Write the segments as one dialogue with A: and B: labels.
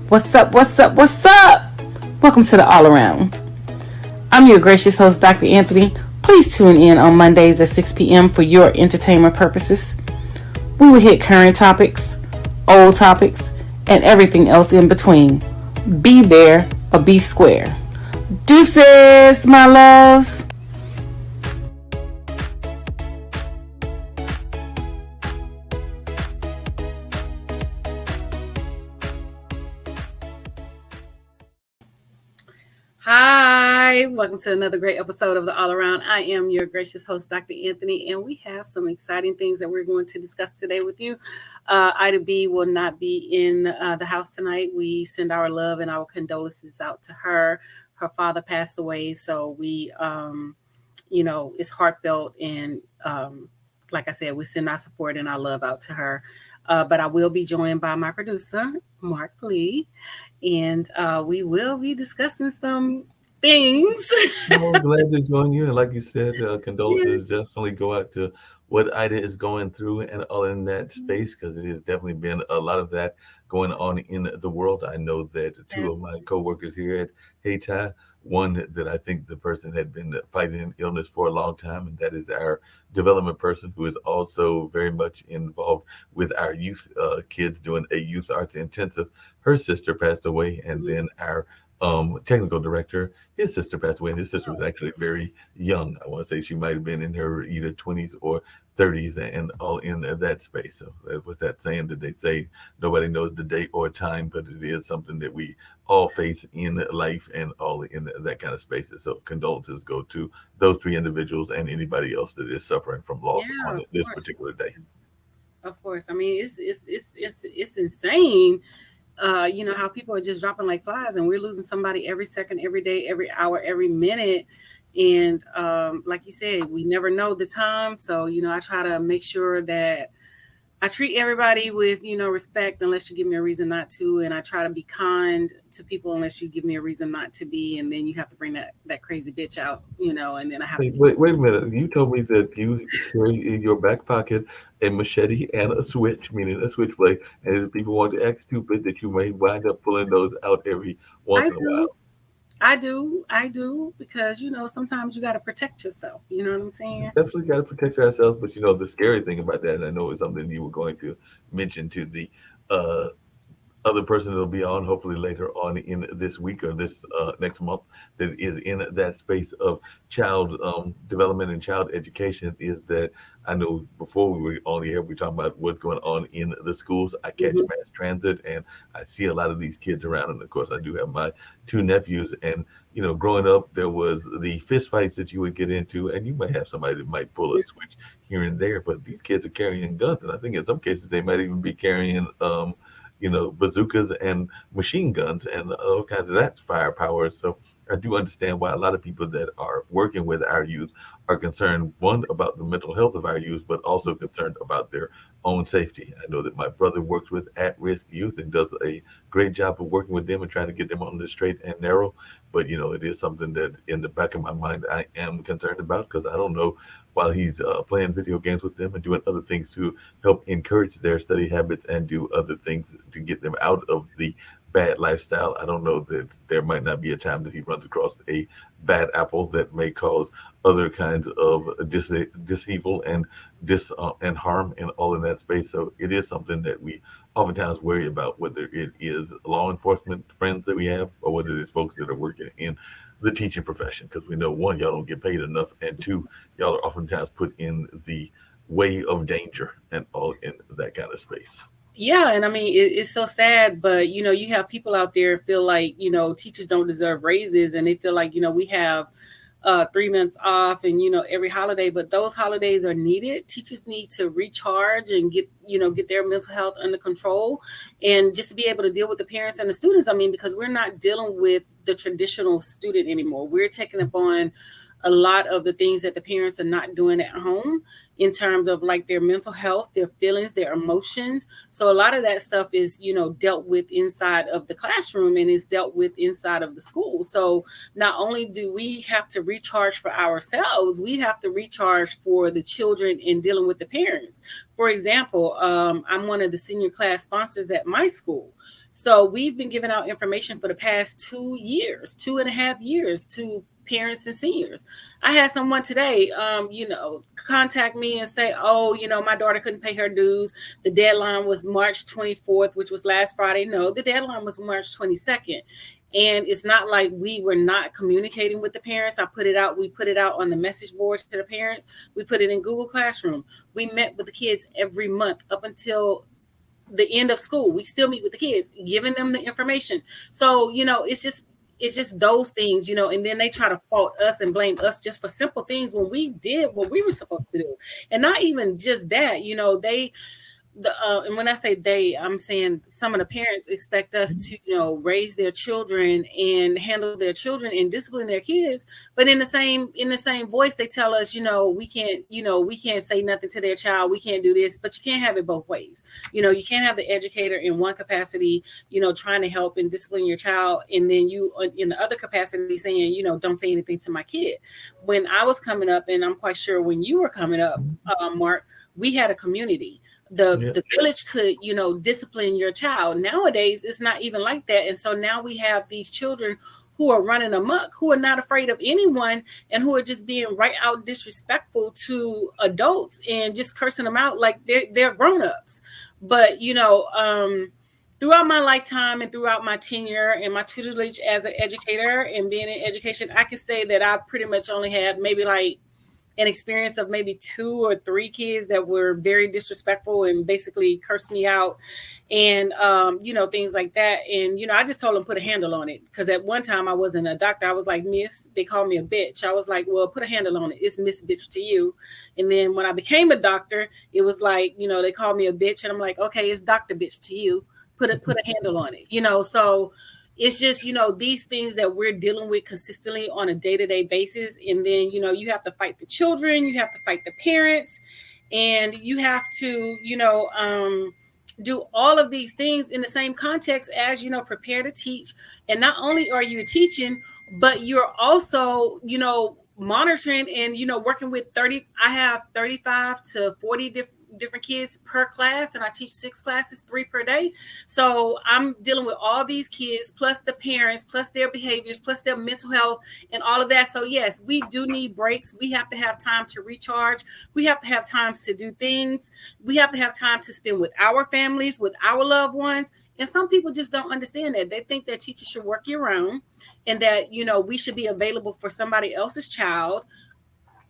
A: What's up? What's up? What's up? Welcome to the All Around. I'm your gracious host, Dr. Anthony. Please tune in on Mondays at 6 p.m. for your entertainment purposes. We will hit current topics, old topics, and everything else in between. Be there or be square. Deuces, my loves. Hi, welcome to another great episode of the All Around. I am your gracious host, Dr. Anthony, and we have some exciting things that we're going to discuss today with you. Ida B will not be in the house tonight. We send our love and our condolences out to her. Her father passed away, so we, it's heartfelt, and like I said, we send our support and our love out to her. But I will be joined by my producer, Mark Lee. And we will be discussing some things.
B: I'm glad to join you. And like you said, condolences definitely go out to what Ida is going through and all in that space, because it has definitely been a lot of that going on in the world. I know that two of my coworkers here at HeyTi, one that I think the person had been fighting an illness for a long time, and that is our development person who is also very much involved with our youth kids doing a youth arts intensive. Her sister passed away, and then our technical director, his sister passed away, and his sister was actually very young. I want to say she might have been in her either 20s or 30s and all in that space. So that was that saying that they say nobody knows the date or time, but it is something that we all face in life and all in that kind of spaces. So condolences go to those three individuals and anybody else that is suffering from loss on this particular day.
A: Of course. I mean, it's insane. How people are just dropping like flies, and we're losing somebody every second, every day, every hour, every minute. And like you said, we never know the time. So, I try to make sure that I treat everybody with, respect, unless you give me a reason not to. And I try to be kind to people unless you give me a reason not to be. And then you have to bring that crazy bitch out, and then I have to.
B: Wait a minute. You told me that you carry in your back pocket a machete and a switch, meaning a switchblade. And if people want to act stupid, that you may wind up pulling those out every once in a while.
A: I do, because, sometimes you got to protect yourself. You know what I'm saying?
B: Definitely got to protect ourselves. But, the scary thing about that, and I know it's something you were going to mention to the uh, other person that'll be on hopefully later on in this week or this next month, that is in that space of child development and child education, is that I know before we were on the air, we talking about what's going on in the schools. I catch mass transit, and I see a lot of these kids around. And of course, I do have my two nephews. And, growing up, there was the fist fights that you would get into, and you might have somebody that might pull a switch here and there. But these kids are carrying guns. And I think in some cases, they might even be carrying bazookas and machine guns and all kinds of that firepower. So I do understand why a lot of people that are working with our youth are concerned, one, about the mental health of our youth, but also concerned about their own safety. I know that my brother works with at-risk youth and does a great job of working with them and trying to get them on the straight and narrow. But, it is something that in the back of my mind, I am concerned about, because I don't know, while he's playing video games with them and doing other things to help encourage their study habits and do other things to get them out of the bad lifestyle, I don't know that there might not be a time that he runs across a bad apple that may cause other kinds of disevil and and harm and all in that space. So it is something that we oftentimes worry about, whether it is law enforcement friends that we have or whether it's folks that are working in the teaching profession, because we know, one, y'all don't get paid enough, and two, y'all are oftentimes put in the way of danger and all in that kind of space.
A: Yeah, and I mean, it's so sad, but you have people out there feel like teachers don't deserve raises, and they feel like we have 3 months off and every holiday, but those holidays are needed. Teachers need to recharge and get their mental health under control, and just to be able to deal with the parents and the students. I mean, because we're not dealing with the traditional student anymore. We're taking upon a lot of the things that the parents are not doing at home in terms of like their mental health, their feelings, their emotions. So a lot of that stuff is, dealt with inside of the classroom and is dealt with inside of the school. So not only do we have to recharge for ourselves, we have to recharge for the children in dealing with the parents. For example, I'm one of the senior class sponsors at my school. So we've been giving out information for the past 2 years, 2.5 years to parents and seniors. I had someone today, contact me and say, oh, my daughter couldn't pay her dues. The deadline was March 24th, which was last Friday. No, the deadline was March 22nd. And it's not like we were not communicating with the parents. We put it out on the message board to the parents. We put it in Google Classroom. We met with the kids every month up until the end of school. We still meet with the kids, giving them the information. So, it's just those things, and then they try to fault us and blame us just for simple things when we did what we were supposed to do. And not even just that, and when I say they, I'm saying some of the parents expect us to, raise their children and handle their children and discipline their kids. But in the same voice, they tell us, we can't say nothing to their child. We can't do this, but you can't have it both ways. You can't have the educator in one capacity, trying to help and discipline your child. And then you in the other capacity saying, don't say anything to my kid. When I was coming up, and I'm quite sure when you were coming up, Mark, we had a community. The village could, discipline your child. Nowadays, it's not even like that. And so now we have these children who are running amok, who are not afraid of anyone, and who are just being right out disrespectful to adults and just cursing them out like they're grown-ups. But, throughout my lifetime and throughout my tenure and my tutelage as an educator and being in education, I can say that I pretty much only had maybe like an experience of maybe 2 or 3 kids that were very disrespectful and basically cursed me out and, things like that. And, I just told them put a handle on it. Because at one time I wasn't a doctor. I was like, Miss, they called me a bitch. I was like, well, put a handle on it. It's Miss Bitch to you. And then when I became a doctor, it was like, they called me a bitch. And I'm like, okay, it's Dr. Bitch to you. Put a handle on it, so it's just, these things that we're dealing with consistently on a day-to-day basis. And then, you have to fight the children, you have to fight the parents, and you have to, do all of these things in the same context as, prepare to teach. And not only are you teaching, but you're also, monitoring and, working with I have 35 to 40 different kids per class, and I teach 6 classes, 3 per day. So I'm dealing with all these kids, plus the parents, plus their behaviors, plus their mental health and all of that. So yes, we do need breaks. We have to have time to recharge. We have to have times to do things. We have to have time to spend with our families, with our loved ones. And some people just don't understand that. They think that teachers should work year round and that, we should be available for somebody else's child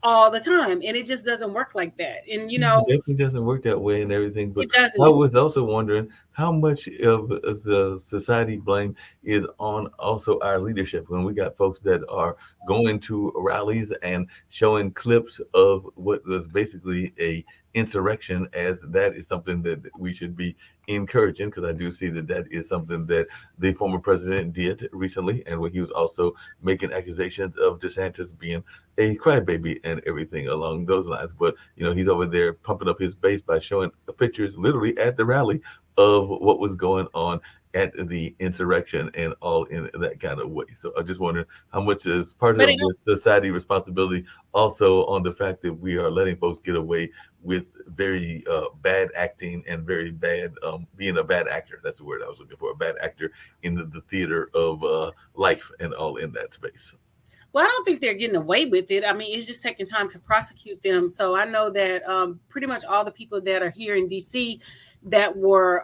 A: all the time, and it just doesn't work like that. And
B: It definitely doesn't work that way and everything. But
A: it doesn't.
B: I was also wondering how much of the society blame is on also our leadership when we got folks that are going to rallies and showing clips of what was basically a insurrection, as that is something that we should be encouraging, because I do see that that is something that the former president did recently, and when he was also making accusations of DeSantis being a crybaby and everything along those lines. But he's over there pumping up his base by showing pictures literally at the rally of what was going on at the insurrection and all in that kind of way. So I just wonder how much is part of the society responsibility also on the fact that we are letting folks get away with very bad acting and very bad being a bad actor. That's the word I was looking for, a bad actor in the theater of life and all in that space.
A: Well, I don't think they're getting away with it. I mean, it's just taking time to prosecute them. So I know that pretty much all the people that are here in DC that were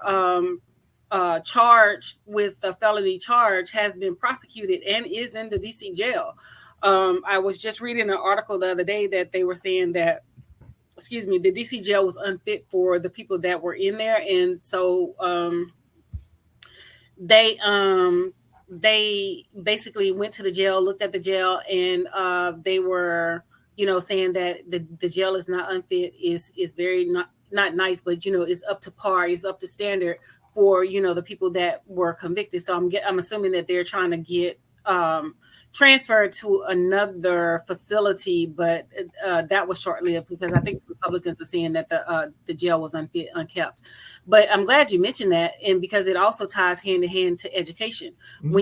A: charged with a felony charge has been prosecuted and is in the DC jail. I was just reading an article the other day that they were saying that, the DC jail was unfit for the people that were in there. And so they basically went to the jail, looked at the jail, and they were, saying that the jail is not unfit, is very not nice, but is up to par, is up to standard for the people that were convicted. So I'm assuming that they're trying to get transferred to another facility, but that was short-lived because I think Republicans are saying that the jail was unkept. But I'm glad you mentioned that, and because it also ties hand in hand to education. Mm-hmm.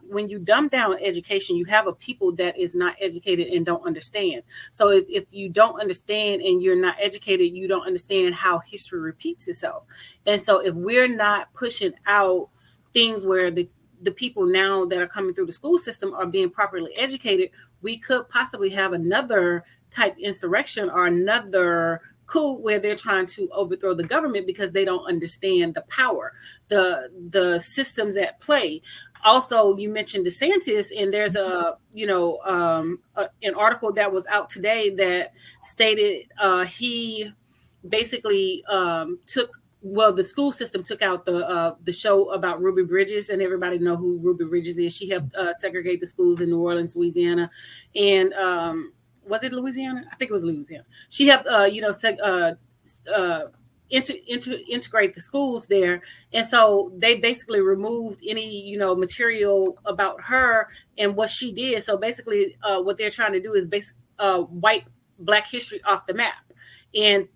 A: When you dumb down education, you have a people that is not educated and don't understand. So if you don't understand and you're not educated, you don't understand how history repeats itself. And so if we're not pushing out things where the people now that are coming through the school system are being properly educated, we could possibly have another type insurrection or another coup where they're trying to overthrow the government because they don't understand the power, the systems at play. Also, you mentioned DeSantis, and there's an article that was out today that stated he basically the school system took out the show about Ruby Bridges, and everybody know who Ruby Bridges is. She helped segregate the schools in New Orleans, Louisiana, and was it Louisiana? I think it was Louisiana. She helped integrate the schools there, and so they basically removed any material about her and what she did. So basically, what they're trying to do is wipe Black history off the map, and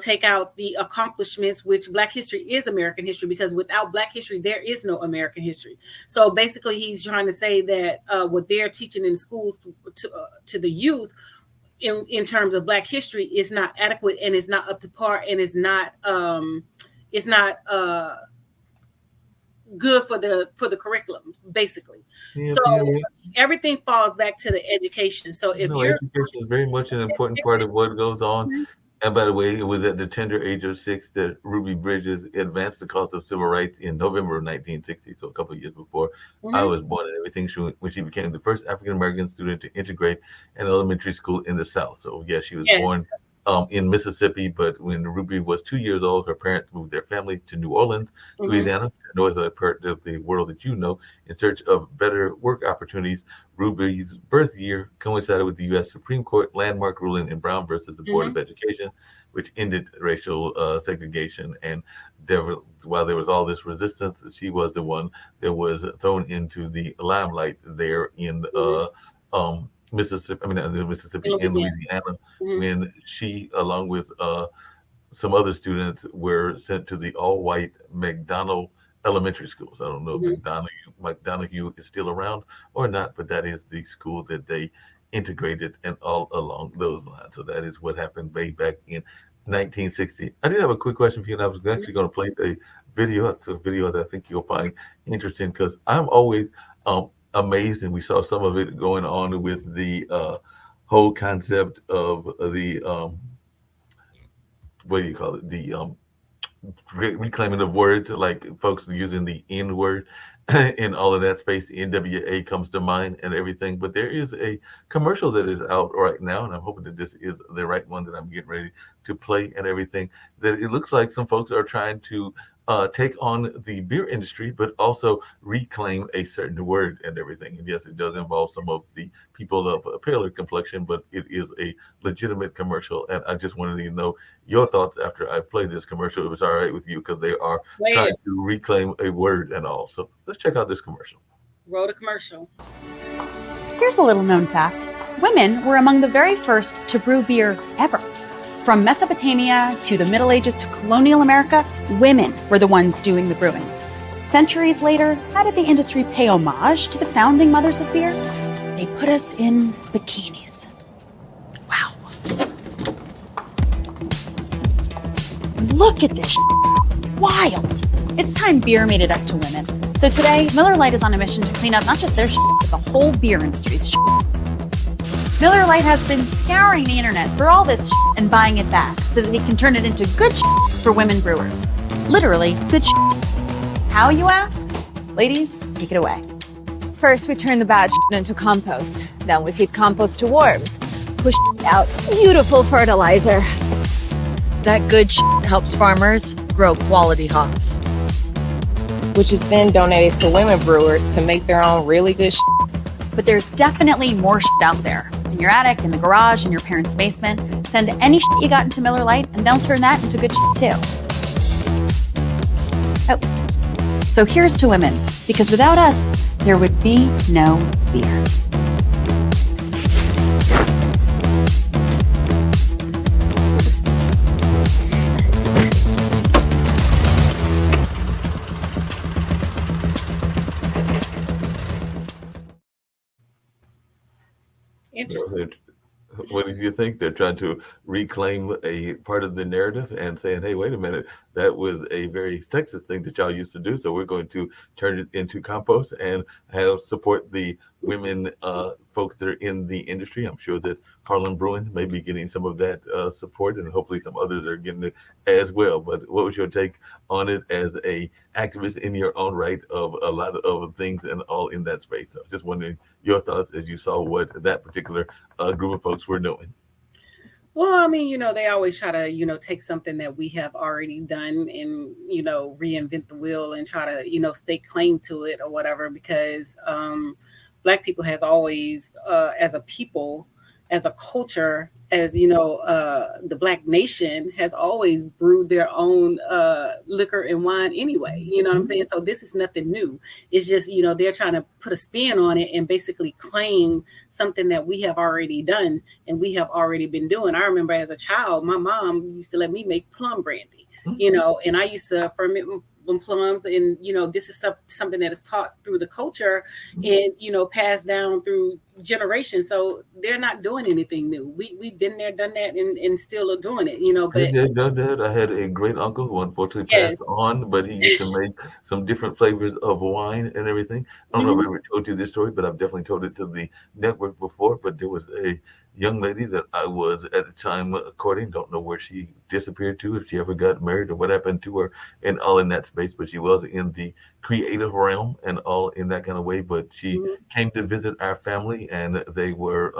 A: take out the accomplishments, which Black history is American history, because without Black history, there is no American history. So basically, he's trying to say that what they're teaching in schools to the youth in terms of Black history is not adequate and is not up to par and is not good for the curriculum, basically. Everything falls back to the education. So if
B: education is very much an important part of what goes on. Mm-hmm. And by the way, it was at the tender age of 6 that Ruby Bridges advanced the cause of civil rights in November of 1960, so a couple of years before I was born and everything, when she became the first African-American student to integrate an elementary school in the South. So, yes, she was born in Mississippi, but when Ruby was 2 years old, her parents moved their family to New Orleans, Louisiana, a part of the world that in search of better work opportunities. Ruby's birth year coincided with the U.S. Supreme Court landmark ruling in Brown versus the Board of Education, which ended racial segregation. And while there was all this resistance, she was the one that was thrown into the limelight there in Mississippi and Louisiana, when she, along with some other students, were sent to the all-white McDonald Elementary Schools. I don't know if McDonough is still around or not, but that is the school that they integrated and all along those lines. So that is what happened way back in 1960. I did have a quick question for you, and I was actually going to play a video. It's a video that I think you'll find interesting, because I'm always amazed, and we saw some of it going on with the whole concept of the what do you call it? The reclaiming of words, like folks using the N word in all of that space. The NWA comes to mind and everything. But there is a commercial that is out right now, and I'm hoping that this is the right one that I'm getting ready to play and everything, that it looks like some folks are trying to take on the beer industry, but also reclaim a certain word and everything. And yes, it does involve some of the people of a paler complexion, but it is a legitimate commercial. And I just wanted to know your thoughts after I play this commercial. It was all right with you, because they are trying to reclaim a word and all. So let's check out this commercial.
A: Roll the commercial.
C: Here's a little known fact. Women were among the very first to brew beer ever. From Mesopotamia to the Middle Ages to colonial America, women were the ones doing the brewing. Centuries later, how did the industry pay homage to the founding mothers of beer? They put us in bikinis. Wow. Look at this wild. It's time beer made it up to women. So today, Miller Lite is on a mission to clean up not just their but the whole beer industry's Miller Lite has been scouring the internet for all this and buying it back so that they can turn it into good for women brewers. Literally, good How, you ask? Ladies, take it away.
D: First, we turn the bad into compost. Then we feed compost to worms. Push out beautiful fertilizer. That good helps farmers grow quality hops,
E: which is then donated to women brewers to make their own really good
C: But there's definitely more out there. In your attic, in the garage, in your parents' basement. Send any you got into Miller Lite, and they'll turn that into good too. Oh, so here's to women, because without us, there would be no beer.
B: What did you think? They're trying to reclaim a part of the narrative and saying, hey, wait a minute, that was a very sexist thing that y'all used to do. So we're going to turn it into compost and have support the women folks that are in the industry. I'm sure that Harlem Brewing may be getting some of that support, and hopefully some others are getting it as well. But what was your take on it as a activist in your own right of a lot of things and all in that space? So just wondering your thoughts as you saw what that particular group of folks were doing.
A: Well, I mean, they always try to, take something that we have already done and, reinvent the wheel and try to, stake claim to it or whatever, because Black people has always, as a people, as a culture, as, the Black nation has always brewed their own liquor and wine anyway. You know what I'm saying? So this is nothing new. It's just, they're trying to put a spin on it and basically claim something that we have already done and we have already been doing. I remember as a child, my mom used to let me make plum brandy, and I used to ferment plums, and this is something that is taught through the culture and passed down through generations. So they're not doing anything new. We've been there, done that, and still are doing it. But
B: Yeah, done that. I had a great uncle who unfortunately passed
A: yes.
B: on, but he used to make some different flavors of wine and everything. I don't know if I ever told you this story, but I've definitely told it to the network before. But there was a young lady that I was at the time courting. Don't know where she disappeared to, if she ever got married or what happened to her, and all in that space. But she was in the creative realm and all in that kind of way. But she
A: Mhm.
B: came to visit our family, and they were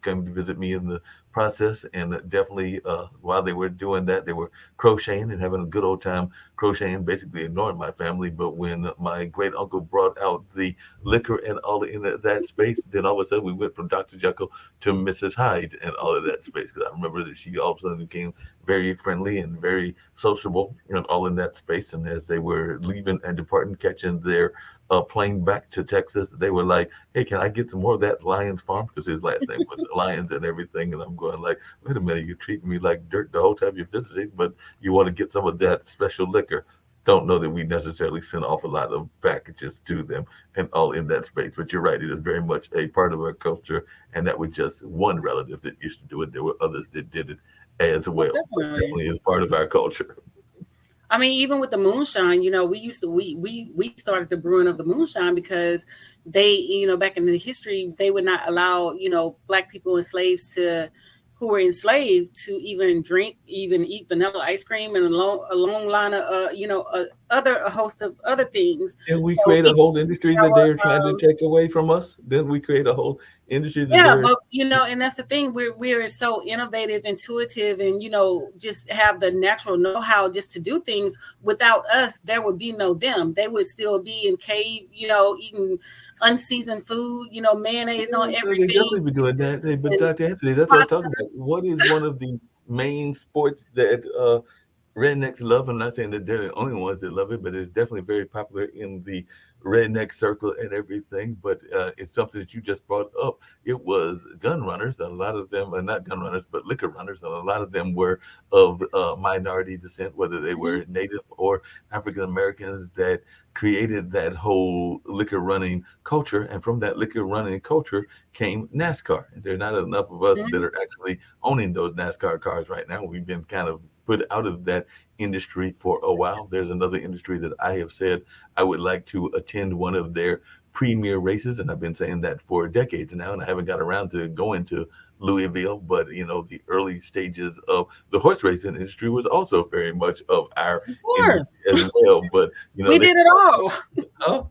B: came to visit me in the process. And definitely while they were doing that, they were crocheting and having a good old time crocheting, basically ignoring my family. But when my great uncle brought out the liquor and all in that space, then all of a sudden we went from Dr. Jekyll to Mrs. Hyde and all of that space, because I remember that she all of a sudden became very friendly and very sociable and all in that space. And as they were leaving and departing, catching their plane back to Texas, they were like, hey, can I get some more of that Lyons Farm? Because his last name was Lyons and everything. And I'm going like, wait a minute, you're treating me like dirt the whole time you're visiting, but you want to get some of that special liquor. Don't know that we necessarily send off a lot of packages to them and all in that space. But you're right, it is very much a part of our culture. And that was just one relative that used to do it. There were others that did it as
A: Most
B: well. But
A: definitely.
B: definitely is part of our culture.
A: I mean, even with the moonshine, we used to we started the brewing of the moonshine because they, back in the history, they would not allow, Black people and slaves to who were enslaved to even drink, even eat vanilla ice cream and a long line of a host of other things.
B: Didn't we
A: So
B: create a whole industry
A: there
B: that
A: were,
B: they're trying to take away from us? Didn't we create a whole industry that
A: yeah,
B: they're
A: but and that's the thing. We're so innovative, intuitive, and just have the natural know-how just to do things. Without us, there would be no them. They would still be in cave, eating unseasoned food, mayonnaise on
B: so they
A: everything
B: definitely be doing that. Hey, but
A: and
B: Dr. Anthony, that's what I was
A: pasta.
B: talking about. What is one of the main sports that rednecks love? I'm not saying that they're the only ones that love it, but it's definitely very popular in the redneck circle and everything. But it's something that you just brought up. It was gun runners. A lot of them are not gun runners, but liquor runners. And a lot of them were of minority descent, whether they
A: Mhm.
B: were Native or African Americans, that created that whole liquor running culture. And from that liquor running culture came NASCAR. And there are not enough of us that are actually owning those NASCAR cars right now. We've been kind of put out of that industry for a while. There's another industry that I have said I would like to attend one of their premier races, and I've been saying that for decades now, and I haven't got around to going to Louisville. But the early stages of the horse racing industry was also very much of our
A: Of
B: industry
A: course,
B: as well. But
A: we
B: they
A: did it all.
B: oh,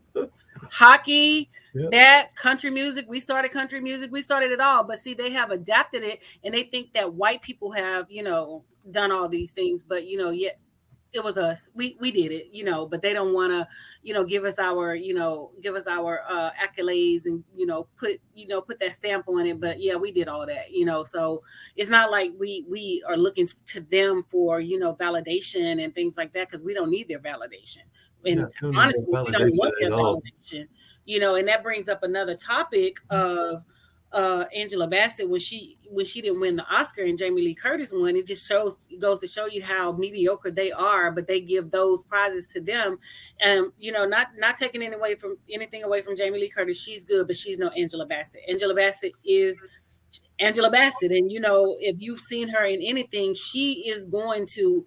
A: Hockey,
B: yeah.
A: that country music. We started country music. We started it all. But see, they have adapted it, and they think that white people have, done all these things. But yet it was us. We did it, But they don't want to, give us our accolades and put that stamp on it. But yeah, we did all that, So it's not like we are looking to them for validation and things like that, because we don't need their validation.
B: Yeah,
A: And
B: I don't need no
A: honestly, we don't
B: validation
A: want
B: at
A: their
B: all.
A: validation, And that brings up another topic of Angela Bassett when she didn't win the Oscar and Jamie Lee Curtis won. It just goes to show you how mediocre they are, but they give those prizes to them. And not taking anything away from Jamie Lee Curtis. She's good, but she's no Angela Bassett. Angela Bassett is Angela Bassett. And, if you've seen her in anything, she is going to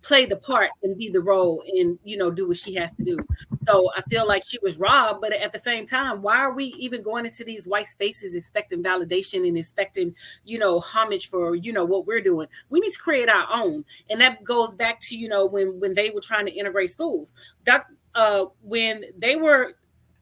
A: play the part and be the role and, do what she has to do. So I feel like she was robbed, but at the same time, why are we even going into these white spaces expecting validation and expecting, homage for, what we're doing? We need to create our own. And that goes back to, when they were trying to integrate schools. When they were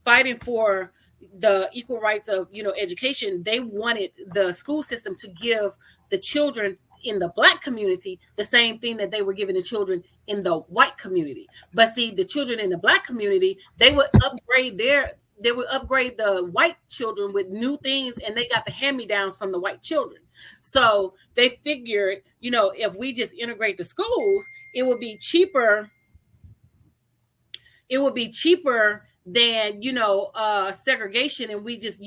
A: fighting for the equal rights of, education, they wanted the school system to give the children in the Black community the same thing that they were giving the children in the white community. But see, the children in the Black community, they would upgrade the white children with new things, and they got the hand-me-downs from the white children. So they figured, if we just integrate the schools, it would be cheaper. It would be cheaper than, segregation, and we just,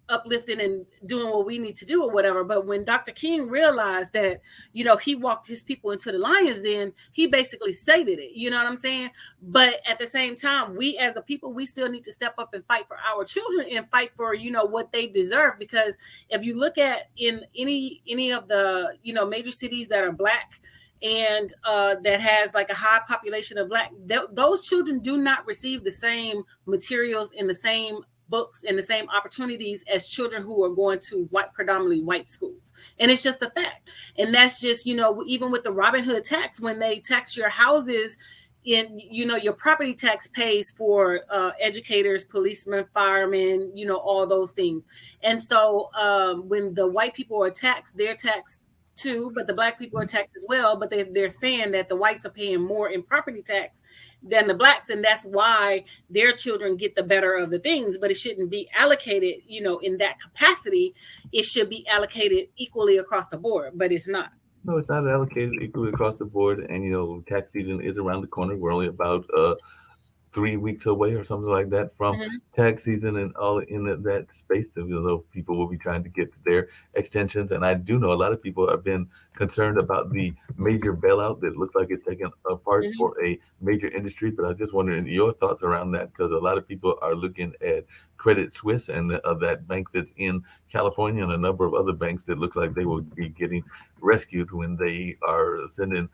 A: uplifting and doing what we need to do or whatever. But when Dr. King realized that, he walked his people into the lion's den, he basically stated it, you know what I'm saying? But at the same time, we as a people, we still need to step up and fight for our children and fight for, what they deserve. Because if you look at in any of the, major cities that are Black and that has like a high population of Black, those children do not receive the same materials in the same books and the same opportunities as children who are going to predominantly white schools. And it's just a fact. And that's just, even with the Robin Hood tax, when they tax your houses, in, your property tax pays for educators, policemen, firemen, all those things. And so when the white people are taxed, they're taxed too, but the Black people are taxed as well. But they're saying that the whites are paying more in property tax than the Blacks, and that's why their children get the better of the things. But it shouldn't be allocated, in that capacity. It should be allocated equally across the board, but it's not.
B: No, it's not allocated equally across the board. And, tax season is around the corner. We're only about 3 weeks away or something like that from tax season, and all in that space. So, people will be trying to get their extensions. And I do know a lot of people have been concerned about the major bailout that looks like it's taken apart for a major industry. But I just wondering your thoughts around that, because a lot of people are looking at Credit Suisse and that bank that's in California, and a number of other banks that look like they will be getting rescued when they are sending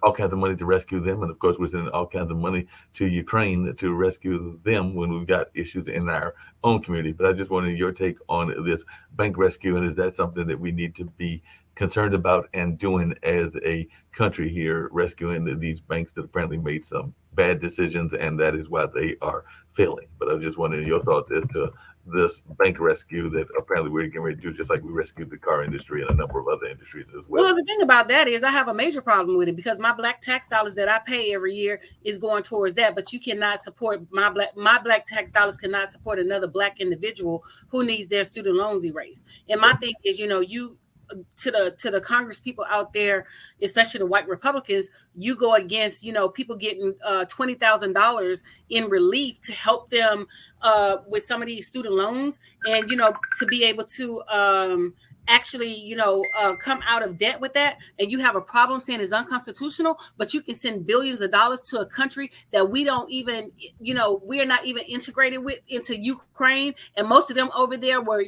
B: all kinds of money to rescue them. And of course, we're sending all kinds of money to Ukraine to rescue them when we've got issues in our own community. But I just wanted your take on this bank rescue. And is that something that we need to be concerned about and doing as a country here, rescuing these banks that apparently made some bad decisions, and that is why they are failing? But I was just wondering your thoughts as to this bank rescue that apparently we're getting ready to do, just like we rescued the car industry and a number of other industries as well.
A: Well, the thing about that is I have a major problem with it, because my Black tax dollars that I pay every year is going towards that. But you cannot support my Black tax dollars cannot support another Black individual who needs their student loans erased. And my thing is, you to the Congress people out there, especially the white Republicans, you go against, people getting $20,000 in relief to help them with some of these student loans, and, to be able to actually, come out of debt with that. And you have a problem saying it's unconstitutional, but you can send billions of dollars to a country that we don't even, we are not even integrated with into Ukraine. And most of them over there were,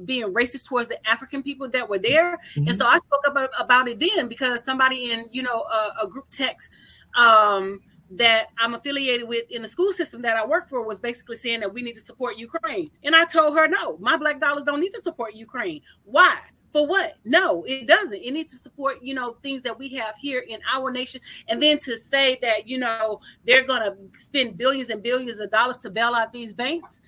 A: being racist towards the African people that were there. And so I spoke about it then, because somebody in, a group text that I'm affiliated with in the school system that I work for was basically saying that we need to support Ukraine. And I told her, no, my Black dollars don't need to support Ukraine. Why? For what? No, it doesn't. It needs to support, things that we have here in our nation. And then to say that, they're going to spend billions and billions of dollars to bail out these banks,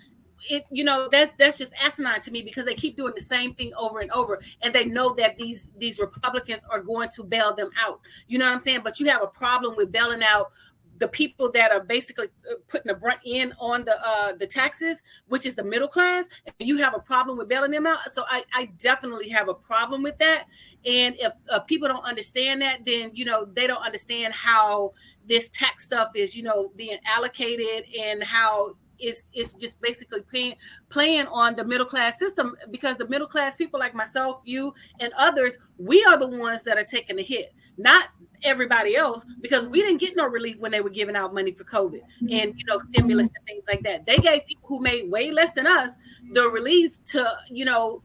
A: that's just asinine to me, because they keep doing the same thing over and over, and they know that these Republicans are going to bail them out. You know what I'm saying? But you have a problem with bailing out the people that are basically putting the brunt in on the taxes, which is the middle class. And you have a problem with bailing them out. So I definitely have a problem with that. And if people don't understand that, then, they don't understand how this tax stuff is, being allocated, and how it's just basically playing on the middle class system, because the middle class people like myself, you, and others, we are the ones that are taking the hit, not everybody else, because we didn't get no relief when they were giving out money for COVID and stimulus and things like that. They gave people who made way less than us the relief to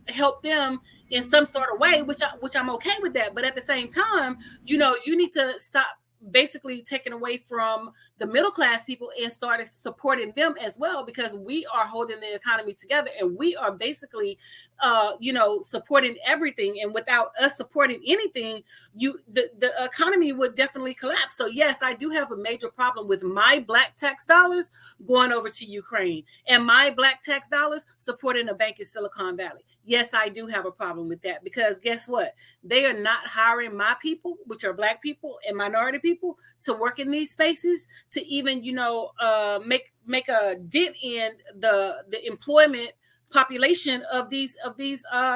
A: help them in some sort of way, which I'm okay with that. But at the same time, you need to stop basically taking away from the middle class people and started supporting them as well, because we are holding the economy together and we are basically supporting everything. And without us supporting anything, the economy would definitely collapse. So yes, I do have a major problem with my black tax dollars going over to Ukraine and my black tax dollars supporting a bank in Silicon Valley. Yes, I do have a problem with that, because guess what? They are not hiring my people, which are black people and minority people, to work in these spaces to even, make a dent in the employment population of these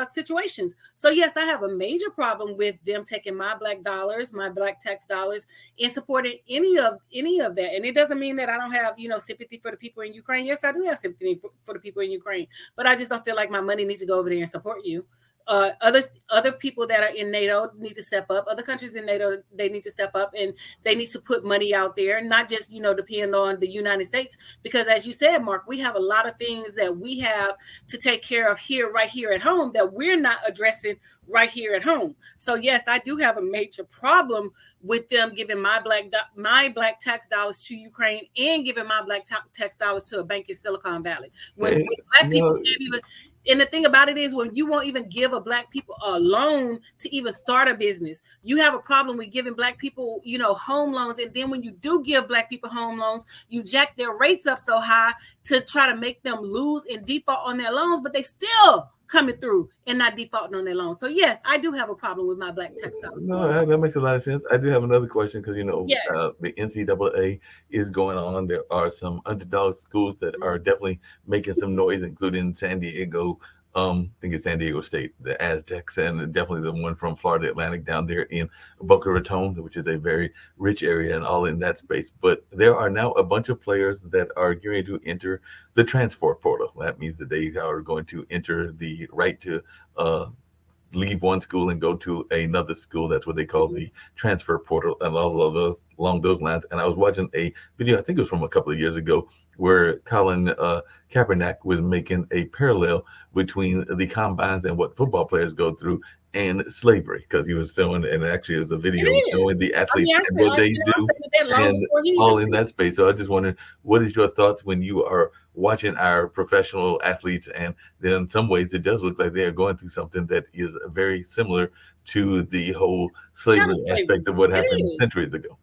A: situations. So yes, I have a major problem with them taking my black dollars, my black tax dollars, and supporting any of that. And it doesn't mean that I don't have sympathy for the people in Ukraine. Yes, I do have sympathy for the people in Ukraine, but I just don't feel like my money needs to go over there and support you. Other people that are in NATO need to step up. Other countries in NATO, they need to step up, and they need to put money out there, not just depend on the United States, because as you said, Mark, we have a lot of things that we have to take care of right here at home that we're not addressing right here at home. So yes, I do have a major problem with them giving my black tax dollars to Ukraine and giving my black tax dollars to a bank in Silicon Valley. When black people can't even. And the thing about it is, when you won't even give a black people a loan to even start a business, you have a problem with giving black people, home loans. And then when you do give black people home loans, you jack their rates up so high to try to make them lose and default on their loans, but they still coming through and not defaulting on their loans. So yes, I do have a problem with my black tax dollars.
B: No, that makes a lot of sense. I do have another question, because
A: Yes.
B: The NCAA is going on. There are some underdog schools that are definitely making some noise, including San Diego. I think it's San Diego State, the Aztecs, and definitely the one from Florida Atlantic down there in Boca Raton, which is a very rich area and all in that space. But there are now a bunch of players that are going to enter the transfer portal. That means that they are going to enter the right to leave one school and go to another school. That's what they call the transfer portal, and all of those along those lines. And I was watching a video, I think it was from a couple of years ago, where Colin Kaepernick was making a parallel between the combines and what football players go through and slavery, because he was showing, and actually it was a video showing the athletes and what they do and all in that space. So I just wondered, what is your thoughts when you are watching our professional athletes? And then in some ways it does look like they are going through something that is very similar to the whole slavery aspect of what happened centuries ago.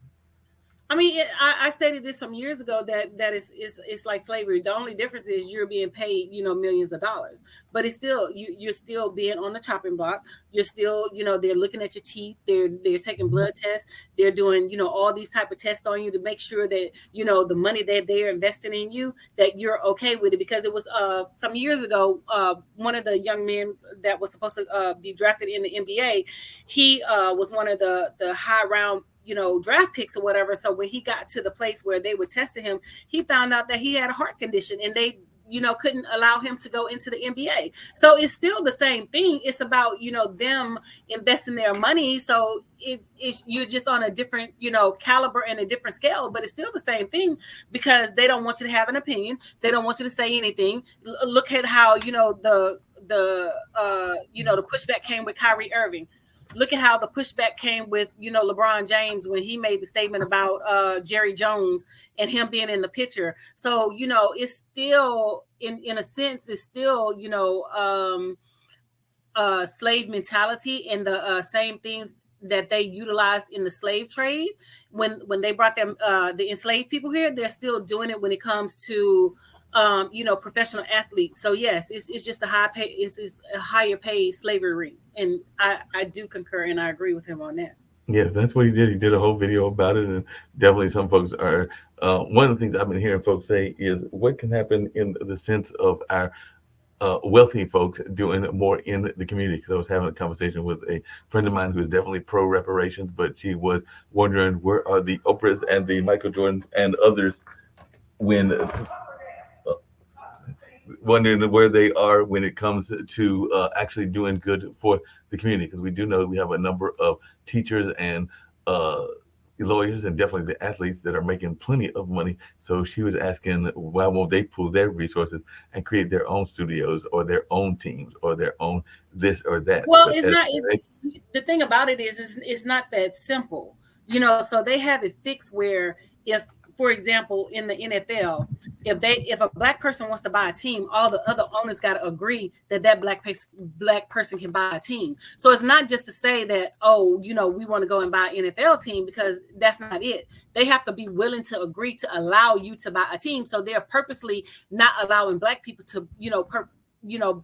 A: I mean, I stated this some years ago that it's like slavery. The only difference is you're being paid, millions of dollars, but it's still you're still being on the chopping block. You're still, they're looking at your teeth. They're taking blood tests. They're doing, all these type of tests on you to make sure that the money that they're investing in you, that you're okay with it. Because it was some years ago, one of the young men that was supposed to be drafted in the NBA, he was one of the high round draft picks or whatever. So when he got to the place where they were testing him, he found out that he had a heart condition, and they couldn't allow him to go into the NBA. So it's still the same thing. It's about them investing their money. So it's you're just on a different caliber and a different scale, but it's still the same thing, because they don't want you to have an opinion. They don't want you to say anything. Look at how the pushback came with Kyrie Irving. Look at how the pushback came with, LeBron James when he made the statement about Jerry Jones and him being in the picture. So, it's still, in a sense, it's still, slave mentality and the same things that they utilized in the slave trade. When they brought them, the enslaved people here, they're still doing it when it comes to professional athletes. So yes, it's just a higher paid slavery, and I do concur and I agree with him on that.
B: Yeah, that's what he did. He did a whole video about it, and definitely some folks are. One of the things I've been hearing folks say is what can happen in the sense of our wealthy folks doing more in the community. Because I was having a conversation with a friend of mine who is definitely pro reparations, but she was wondering, where are the Oprahs and the Michael Jordans and others when wondering where they are when it comes to actually doing good for the community, because we do know we have a number of teachers and lawyers and definitely the athletes that are making plenty of money. So she was asking, why won't they pool their resources and create their own studios or their own teams or their own this or that?
A: Well,
B: But
A: it's
B: as-
A: not. The thing about it is it's not that simple. So they have it fixed where if, for example, in the NFL, if a black person wants to buy a team, all the other owners got to agree that black person can buy a team. So it's not just to say that, we want to go and buy an NFL team, because that's not it. They have to be willing to agree to allow you to buy a team. So they're purposely not allowing black people to,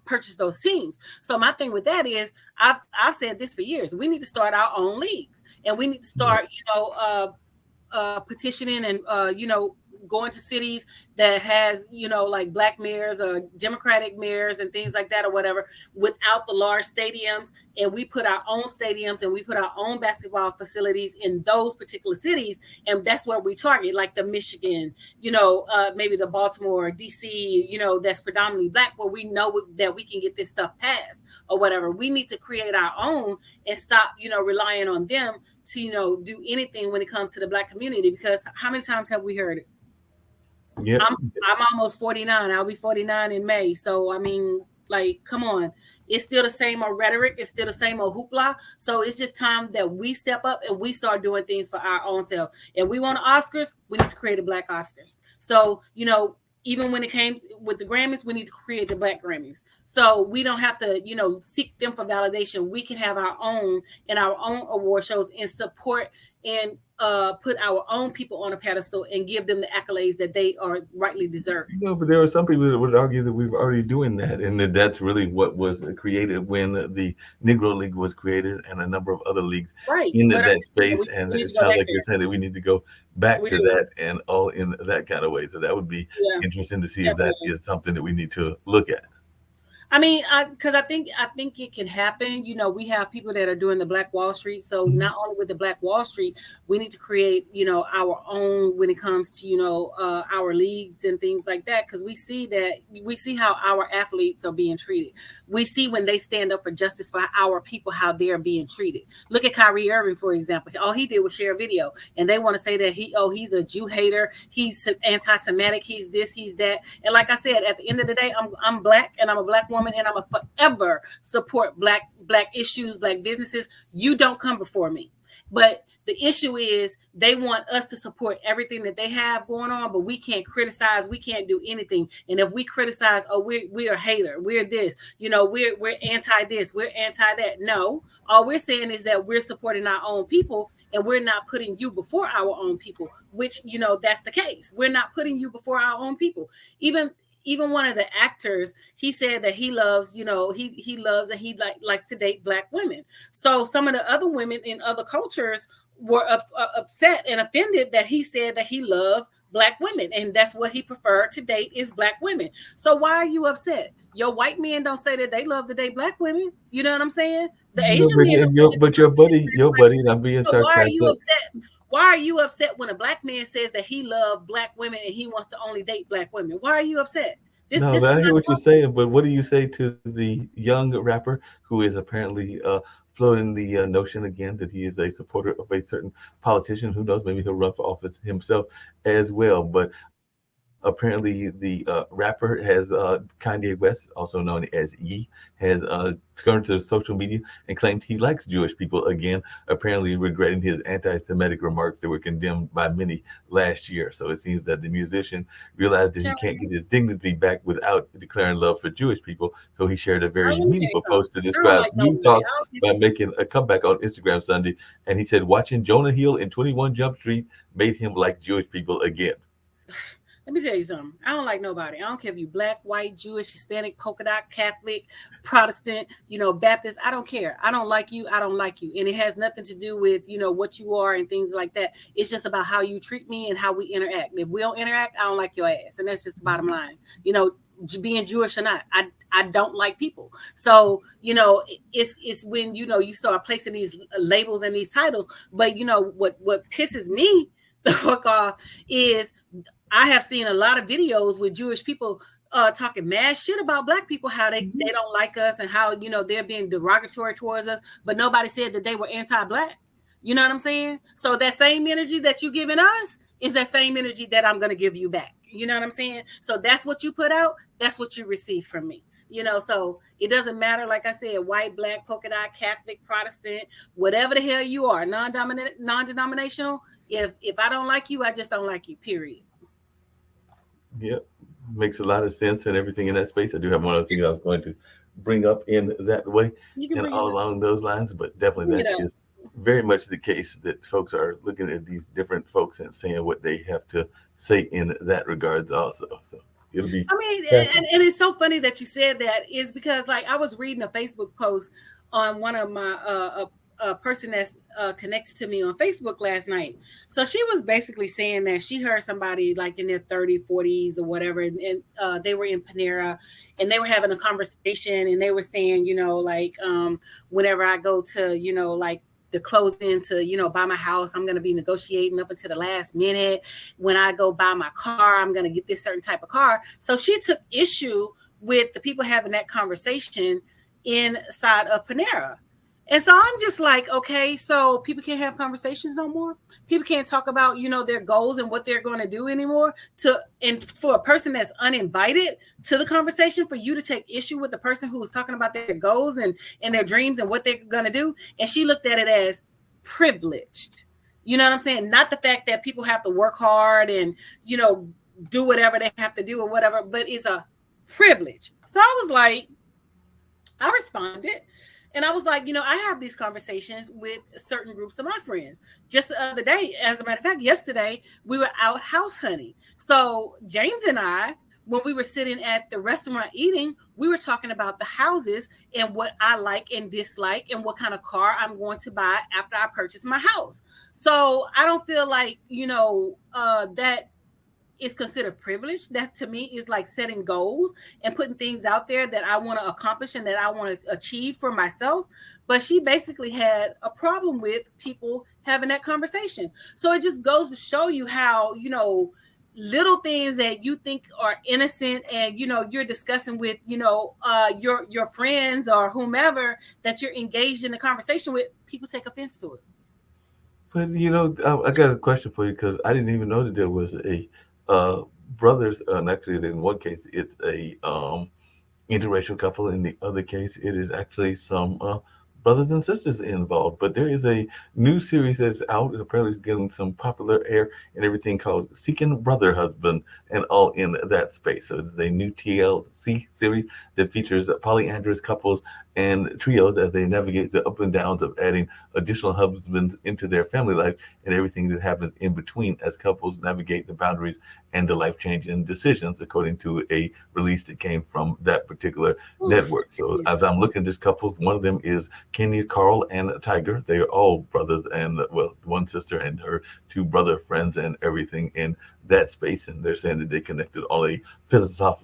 A: purchase those teams. So my thing with that is, I've said this for years. We need to start our own leagues, and we need to start, petitioning and going to cities that has like black mayors or Democratic mayors and things like that or whatever, without the large stadiums, and we put our own stadiums and we put our own basketball facilities in those particular cities, and that's where we target, like the Michigan, maybe the Baltimore, DC, that's predominantly black, where we know that we can get this stuff passed or whatever. We need to create our own and stop relying on them to do anything when it comes to the black community, because how many times have we heard it?
B: Yeah.
A: I'm almost 49. I'll be 49 in May. So I mean, like, come on. It's still the same old rhetoric. It's still the same old hoopla. So it's just time that we step up and we start doing things for our own self. If we want Oscars, we need to create a black Oscars. So, even when it came with the Grammys, we need to create the black Grammys. So we don't have to, seek them for validation. We can have our own and our own award shows and support and put our own people on a pedestal and give them the accolades that they are rightly deserved.
B: But there are some people that would argue that we've already doing that, and that's really what was created when the Negro League was created, and a number of other leagues in that space. And it sounds like you're saying that we need to go back to that and all in that kind of way. So that would be interesting to see if that is something that we need to look at.
A: I mean, because I think it can happen. We have people that are doing the Black Wall Street. So not only with the Black Wall Street, we need to create, our own when it comes to, our leagues and things like that. Because we see how our athletes are being treated. We see when they stand up for justice for our people, how they're being treated. Look at Kyrie Irving, for example. All he did was share a video, and they want to say that he's a Jew hater. He's anti-Semitic. He's this, he's that. And like I said, at the end of the day, I'm black and I'm a black woman, and I'm a forever support black issues, black businesses. You don't come before me. But the issue is they want us to support everything that they have going on, but we can't criticize. We can't do anything. And if we criticize, we're a hater. We're this, we're anti this, we're anti that. No, all we're saying is that we're supporting our own people, and we're not putting you before our own people, which, that's the case. We're not putting you before our own people. Even one of the actors, he said that he loves, he loves and he likes to date black women. So some of the other women in other cultures were upset and offended that he said that he loved black women, and that's what he preferred to date is black women. So why are you upset? Your white men don't say that they love to date black women. You know what I'm saying? The Asian men.
B: But your buddy, and I'm being sarcastic.
A: Why are you upset? Why are you upset when a black man says that he loves black women and he wants to only date black women? Why are you upset?
B: I hear what you're saying, but what do you say to the young rapper who is apparently floating the notion again that he is a supporter of a certain politician? Who knows? Maybe he'll run for office himself as well. But apparently the rapper has Kanye West, also known as Ye, has turned to social media and claimed he likes Jewish people again, apparently regretting his anti-Semitic remarks that were condemned by many last year. So it seems that the musician realized that he can't get his dignity back without declaring love for Jewish people. So he shared a very meaningful post to describe new thoughts by making a comeback on Instagram Sunday. And he said, watching Jonah Hill in 21 Jump Street made him like Jewish people again.
A: Let me tell you something. I don't like nobody. I don't care if you black, white, Jewish, Hispanic, polka dot, Catholic, Protestant, Baptist. I don't care. I don't like you. I don't like you. And it has nothing to do with, what you are and things like that. It's just about how you treat me and how we interact. If we don't interact, I don't like your ass. And that's just the bottom line. Being Jewish or not, I don't like people. So, it's when, you start placing these labels and these titles. But, what pisses me the fuck off is I have seen a lot of videos with Jewish people talking mad shit about Black people, how they don't like us and how, you know, they're being derogatory towards us, but nobody said that they were anti-Black. You know what I'm saying? So that same energy that you giving us is that same energy that I'm going to give you back. You know what I'm saying? So that's what you put out. That's what you receive from me. You know, so it doesn't matter, like I said, white, Black, polka dot, Catholic, Protestant, whatever the hell you are, non-denominational. If I don't like you, I just don't like you, period.
B: Yep. Makes a lot of sense and everything in that space. I do have one other thing I was going to bring up in that way and all along those lines, but definitely that is very much the case, that folks are looking at these different folks and saying what they have to say in that regards also. So it'll be,
A: I mean, and it's so funny that you said that, is because, like, I was reading a Facebook post on one of my a person that's connected to me on Facebook last night. So she was basically saying that she heard somebody like in their 30s, 40s or whatever, and they were in Panera and they were having a conversation, and they were saying, you know, like, whenever I go to, you know, like the closing to, you know, buy my house, I'm going to be negotiating up until the last minute. When I go buy my car, I'm going to get this certain type of car. So she took issue with the people having that conversation inside of Panera. And so I'm just like, okay, so people can't have conversations no more. People can't talk about, you know, their goals and what they're going to do anymore. And for a person that's uninvited to the conversation, for you to take issue with the person who was talking about their goals and their dreams and what they're going to do. And she looked at it as privileged. You know what I'm saying? Not the fact that people have to work hard and, you know, do whatever they have to do or whatever, but it's a privilege. So I was like, I responded. And I was like, you know, I have these conversations with certain groups of my friends. Just the other day, as a matter of fact, yesterday, we were out house hunting. So James and I, when we were sitting at the restaurant eating, we were talking about the houses and what I like and dislike and what kind of car I'm going to buy after I purchase my house. So I don't feel like, you know, that is considered privilege. That to me is like setting goals and putting things out there that I want to accomplish and that I want to achieve for myself. But she basically had a problem with people having that conversation. So it just goes to show you how, you know, little things that you think are innocent and, you know, you're discussing with, you know, your friends or whomever that you're engaged in a conversation with, people take offense to it.
B: but you know, I got a question for you, because I didn't even know that there was a brothers, and actually in one case it's a interracial couple, in the other case it is actually some brothers and sisters involved. But there is a new series that's out and apparently is getting some popular air and everything, called Seeking Brother Husband, and all in that space. So it's a new TLC series that features polyandrous couples and trios as they navigate the up and downs of adding additional husbands into their family life and everything that happens in between as couples navigate the boundaries and the life-changing decisions, according to a release that came from that particular network. So as I'm looking at this couple, one of them is Kenya, Carl, and Tiger. They are all brothers, and well, one sister and her two brother friends and everything in that space. And they're saying that they connected on a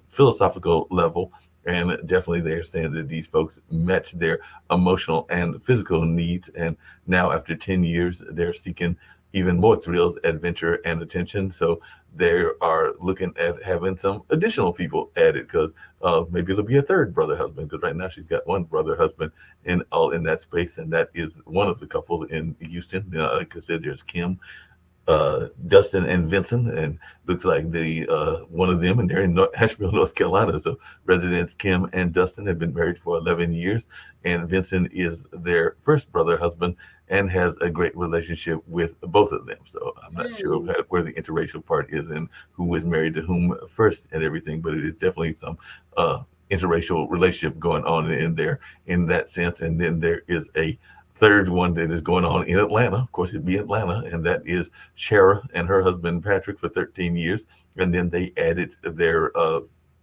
B: philosophical level. And definitely they're saying that these folks met their emotional and physical needs. And now after 10 years, they're seeking even more thrills, adventure, and attention. So they are looking at having some additional people added, because maybe it'll be a third brother husband, because right now she's got one brother husband all in that space. And that is one of the couples in Houston. Like I said, there's Kim, Dustin, and Vincent, and looks like the one of them, and they're in Asheville, North Carolina. So residents Kim and Dustin have been married for 11 years, and Vincent is their first brother husband and has a great relationship with both of them. So I'm not sure where the interracial part is and who was married to whom first and everything, but it is definitely some interracial relationship going on in there in that sense. And then there is a third one that is going on in Atlanta. Of course, it'd be Atlanta, and that is Shara and her husband Patrick for 13 years. And then they added their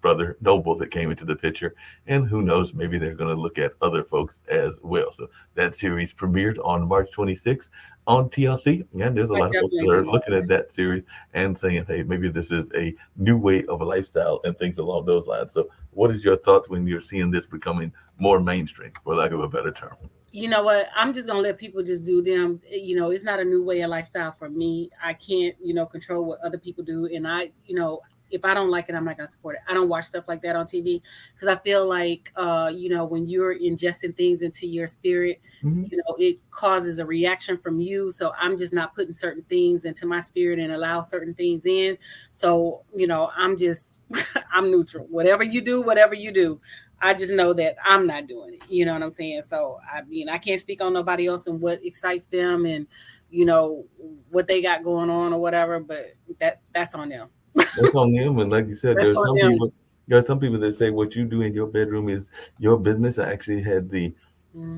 B: brother Noble that came into the picture. And who knows, maybe they're going to look at other folks as well. So that series premiered on March 26th on TLC. And there's a lot of folks that are looking at that series and saying, hey, maybe this is a new way of a lifestyle and things along those lines. So what is your thoughts when you're seeing this becoming more mainstream, for lack of a better term?
A: You know what? I'm just going to let people just do them. You know, it's not a new way of lifestyle for me. I can't, you know, control what other people do. And I, you know, if I don't like it, I'm not going to support it. I don't watch stuff like that on TV because I feel like, when you're ingesting things into your spirit, it causes a reaction from you. So I'm just not putting certain things into my spirit and allow certain things in. So, I'm just, I'm neutral. Whatever you do, I just know that I'm not doing it. You know what I'm saying? So, I can't speak on nobody else and what excites them and, what they got going on or whatever, but that's on them.
B: That's on them. And like you said,
A: That's on them.
B: there are some people that say what you do in your bedroom is your business. I actually had the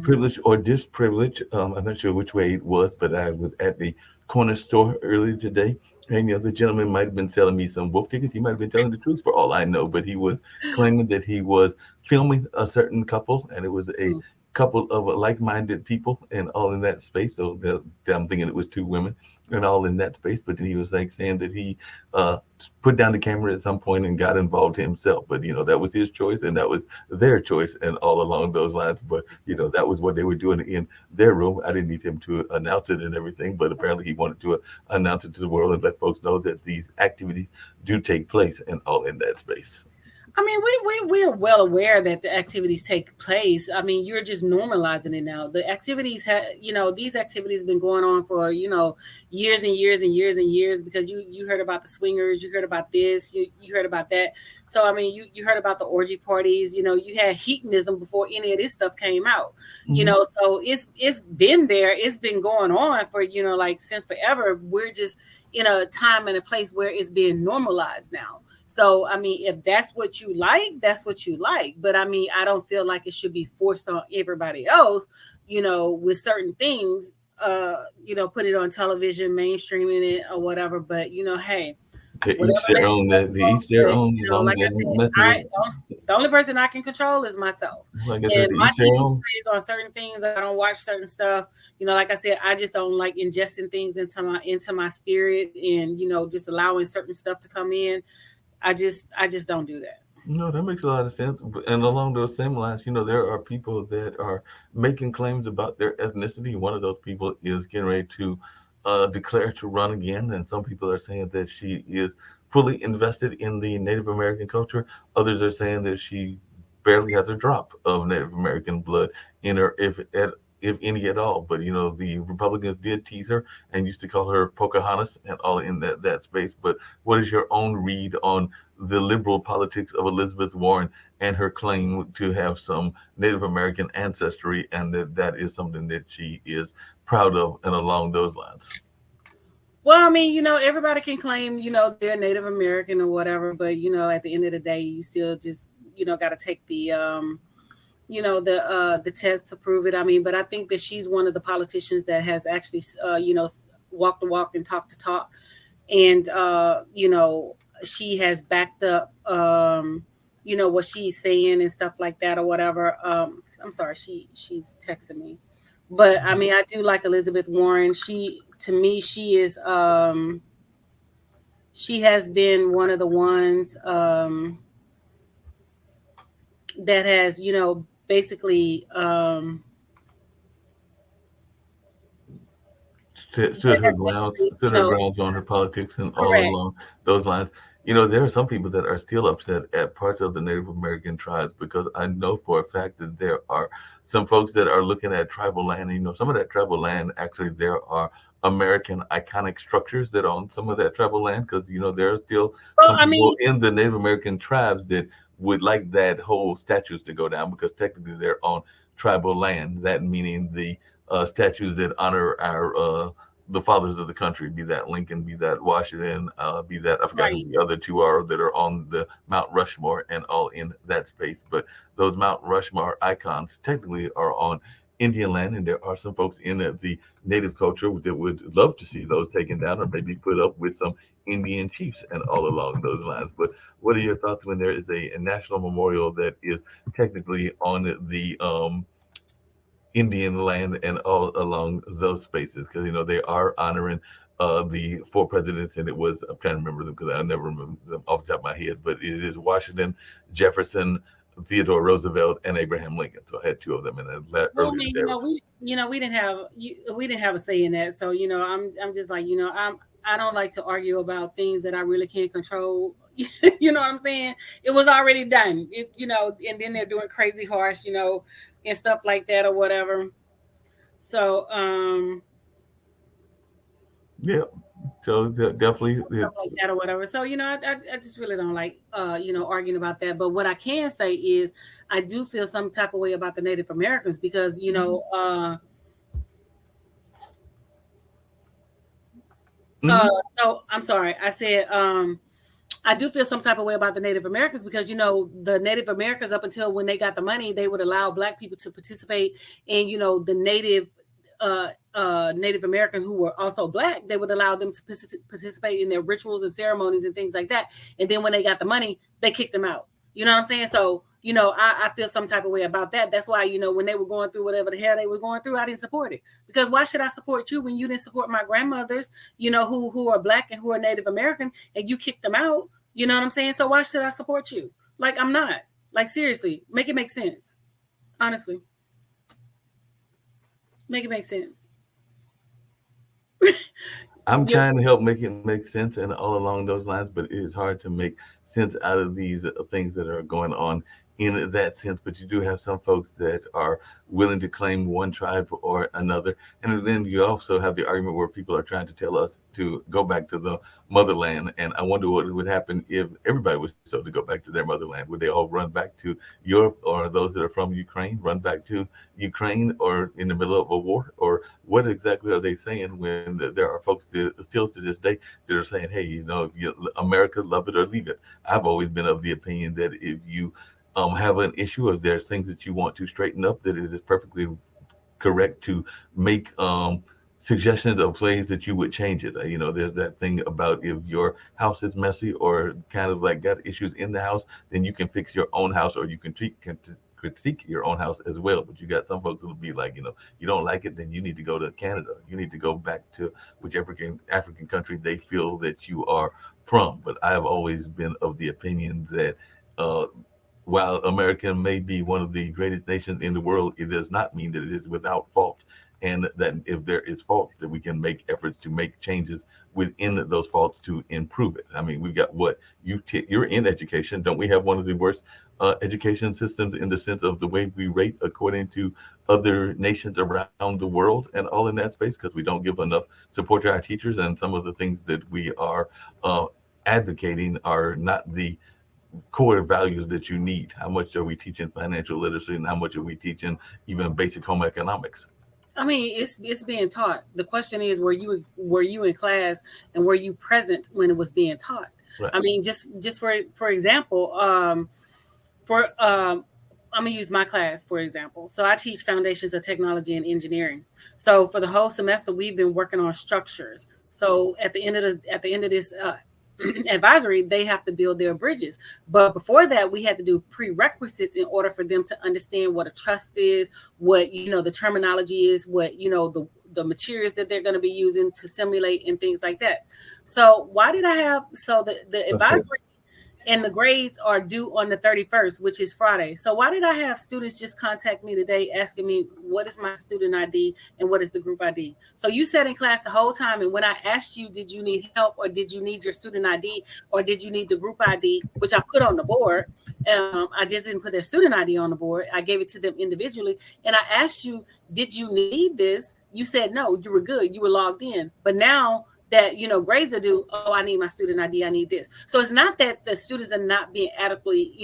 B: privilege or disprivilege. I'm not sure which way it was, but I was at the corner store earlier today. And the gentleman might have been selling me some wolf tickets. He might have been telling the truth for all I know, but he was claiming that he was filming a certain couple, and it was a couple of like-minded people and all in that space. So I'm thinking it was two women and all in that space. But then he was saying that he put down the camera at some point and got involved himself. But that was his choice and that was their choice and all along those lines. But that was what they were doing in their room. I didn't need him to announce it and everything, but apparently he wanted to announce it to the world and let folks know that these activities do take place and all in that space.
A: I mean, we're well aware that the activities take place. I mean, you're just normalizing it now. The activities these activities have been going on for, years and years and years and years, because you heard about the swingers, you heard about this, you heard about that. So, I mean, you heard about the orgy parties, you had hedonism before any of this stuff came out, so it's been there. It's been going on for, since forever. We're just in a time and a place where it's being normalized now. So, I mean, if that's what you like, that's what you like. But I mean, I don't feel like it should be forced on everybody else, with certain things, put it on television, mainstreaming it or whatever. But, hey.
B: To each their own.
A: Like I said, the only person I can control is myself.
B: Like I said,
A: and my TV plays on certain things. I don't watch certain stuff. Like I said, I just don't like ingesting things into my spirit and, just allowing certain stuff to come in. I just don't do that.
B: No, that makes a lot of sense. And along those same lines, there are people that are making claims about their ethnicity. One of those people is getting ready to declare to run again. And some people are saying that she is fully invested in the Native American culture. Others are saying that she barely has a drop of Native American blood in her, if any at all. But the Republicans did tease her and used to call her Pocahontas and all in that space. But what is your own read on the liberal politics of Elizabeth Warren and her claim to have some Native American ancestry, and that is something that she is proud of and along those lines?
A: Well, I mean, everybody can claim, they're Native American or whatever, but at the end of the day, you still just, got to take the the test to prove it. I mean, but I think that she's one of the politicians that has actually, walked the walk and talked the talk. And, she has backed up, what she's saying and stuff like that or whatever. I'm sorry, she's texting me. But, I mean, I do like Elizabeth Warren. To me, she is, she has been one of the ones that has, basically
B: stood her grounds on her politics and all along those lines. There are some people that are still upset at parts of the Native American tribes, because I know for a fact that there are some folks that are looking at tribal land. Some of that tribal land, actually, there are American iconic structures that are on some of that tribal land, because there are still people in the Native American tribes that would like that whole statues to go down, because technically they're on tribal land. That meaning the statues that honor our the fathers of the country, be that Lincoln, be that Washington, be that, I forgot who the other two are that are on the Mount Rushmore and all in that space. But those Mount Rushmore icons technically are on Indian land, and there are some folks in the native culture that would love to see those taken down or maybe put up with some Indian chiefs and all along those lines. But what are your thoughts when there is a national memorial that is technically on the Indian land and all along those spaces? Because they are honoring the four presidents, and it was, I'm trying to remember them because I never remember them off the top of my head, but it is Washington, Jefferson, Theodore Roosevelt, and Abraham Lincoln. So I had two of them in that earlier.
A: We didn't have a say in that. So I'm just like, I don't like to argue about things that I really can't control. You know what I'm saying? It was already done. And then they're doing crazy harsh, and stuff like that or whatever. So,
B: Yeah. So definitely,
A: stuff like that or whatever. So, I just really don't like, arguing about that. But what I can say is I do feel some type of way about the Native Americans because, so I'm sorry. I said, I do feel some type of way about the Native Americans because, the Native Americans, up until when they got the money, they would allow Black people to participate in, the Native American who were also Black. They would allow them to participate in their rituals and ceremonies and things like that. And then when they got the money, they kicked them out. You know what I'm saying? So, I feel some type of way about that. That's why, when they were going through whatever the hell they were going through, I didn't support it. Because why should I support you when you didn't support my grandmothers, who are Black and who are Native American, and you kicked them out? You know what I'm saying? So why should I support you? Like, I'm not. Like, seriously, make it make sense. Honestly. Make it make sense.
B: I'm trying to help make it make sense and all along those lines, but it is hard to make sense out of these things that are going on in that sense. But you do have some folks that are willing to claim one tribe or another. And then you also have the argument where people are trying to tell us to go back to the motherland. And I wonder what would happen if everybody was told to go back to their motherland. Would they all run back to Europe, or those that are from Ukraine run back to Ukraine, or in the middle of a war? Or what exactly are they saying when there are folks that still to this day that are saying, hey, America, love it or leave it? I've always been of the opinion that if you have an issue, or if there's things that you want to straighten up, that it is perfectly correct to make suggestions of ways that you would change it. There's that thing about if your house is messy or kind of like got issues in the house, then you can fix your own house, or you can critique your own house as well. But you got some folks who'll be like, you don't like it, then you need to go to Canada. You need to go back to whichever African country they feel that you are from. But I have always been of the opinion that while America may be one of the greatest nations in the world, it does not mean that it is without fault. And that if there is fault, that we can make efforts to make changes within those faults to improve it. I mean, we've got you're in education. Don't we have one of the worst education systems in the sense of the way we rate according to other nations around the world and all in that space? Because we don't give enough support to our teachers, and some of the things that we are advocating are not the core values that you need. How much are we teaching financial literacy, and how much are we teaching even basic home economics?
A: I mean, it's being taught. The question is, were you in class, and were you present when it was being taught? Right. I mean, just for example, I'm gonna use my class for example. So I teach foundations of technology and engineering. So for the whole semester, we've been working on structures. So at the end of this advisory, they have to build their bridges. But before that, we had to do prerequisites in order for them to understand what a trust is, what the terminology is, what the materials that they're going to be using to simulate and things like that. So why did I have the advisory and the grades are due on the 31st, which is Friday. So why did I have students just contact me today asking me what is my student ID and what is the group ID? So you sat in class the whole time, and when I asked you, did you need help, or did you need your student ID, or did you need the group ID, which I put on the board? I just didn't put their student ID on the board. I gave it to them individually. And I asked you, did you need this? You said no, you were good. You were logged in. But now that grades are due, I need my student ID, I need this. So it's not that the students are not being adequately